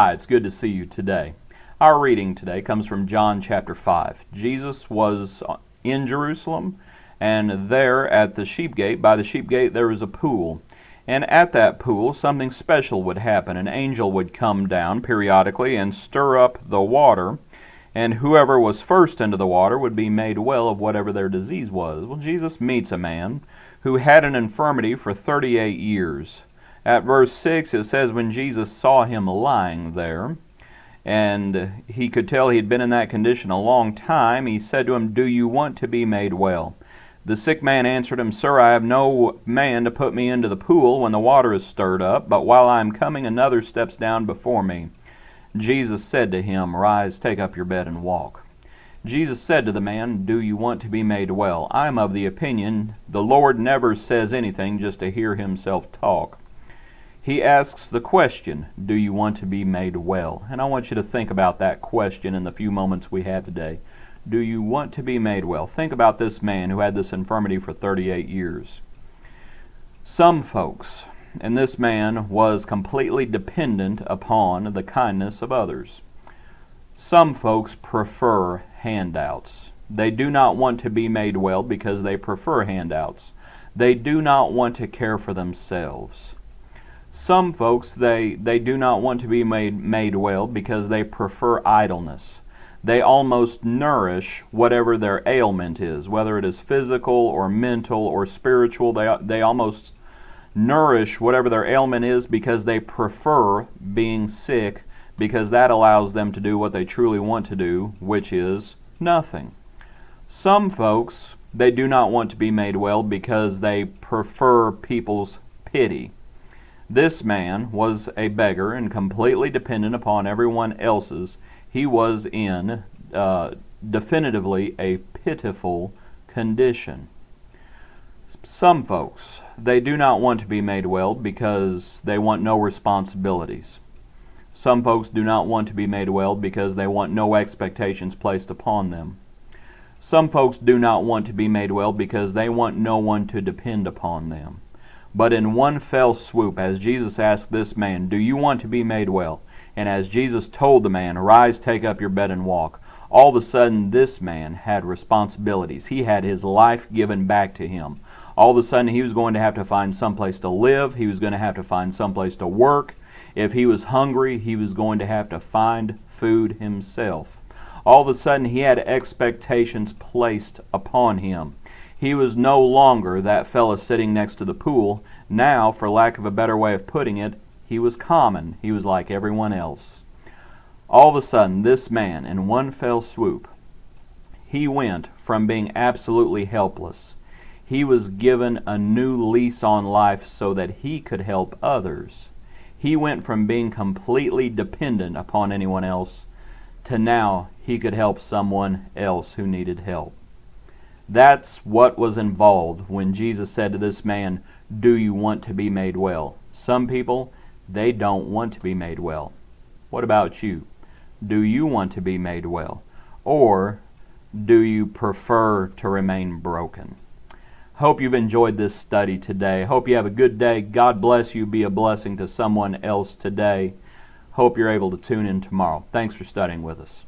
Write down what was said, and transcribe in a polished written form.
Hi, it's good to see you today. Our reading today comes from John chapter 5. Jesus was in Jerusalem, and there at the sheep gate, by the sheep gate, there was a pool. And at that pool, something special would happen. An angel would come down periodically and stir up the water, and whoever was first into the water would be made well of whatever their disease was. Well, Jesus meets a man who had an infirmity for 38 years. At verse 6, it says, when Jesus saw him lying there, and he could tell he had been in that condition a long time, he said to him, "Do you want to be made well?" The sick man answered him, "Sir, I have no man to put me into the pool when the water is stirred up, but while I am coming, another steps down before me." Jesus said to him, "Rise, take up your bed and walk." Jesus said to the man, "Do you want to be made well?" I am of the opinion the Lord never says anything just to hear himself talk. He asks the question, do you want to be made well? And I want you to think about that question in the few moments we have today. Do you want to be made well? Think about this man who had this infirmity for 38 years. Some folks, and this man was completely dependent upon the kindness of others. Some folks prefer handouts. They do not want to be made well because they prefer handouts. They do not want to care for themselves. Some folks, they do not want to be made well because they prefer idleness. They almost nourish whatever their ailment is, whether it is physical or mental or spiritual. They almost nourish whatever their ailment is because they prefer being sick, because that allows them to do what they truly want to do, which is nothing. Some folks, they do not want to be made well because they prefer people's pity. This man was a beggar and completely dependent upon everyone else's. He was in definitively a pitiful condition. Some folks, they do not want to be made well because they want no responsibilities. Some folks do not want to be made well because they want no expectations placed upon them. Some folks do not want to be made well because they want no one to depend upon them. But in one fell swoop, as Jesus asked this man, "Do you want to be made well?" and as Jesus told the man, "Rise, take up your bed and walk," all of a sudden this man had responsibilities. He had his life given back to him. All of a sudden he was going to have to find someplace to live. He was going to have to find someplace to work. If he was hungry, he was going to have to find food himself. All of a sudden he had expectations placed upon him. He was no longer that fella sitting next to the pool. Now, for lack of a better way of putting it, he was common. He was like everyone else. All of a sudden, this man, in one fell swoop, he went from being absolutely helpless. He was given a new lease on life so that he could help others. He went from being completely dependent upon anyone else to now he could help someone else who needed help. That's what was involved when Jesus said to this man, "Do you want to be made well?" Some people, they don't want to be made well. What about you? Do you want to be made well? Or do you prefer to remain broken? Hope you've enjoyed this study today. Hope you have a good day. God bless you. Be a blessing to someone else today. Hope you're able to tune in tomorrow. Thanks for studying with us.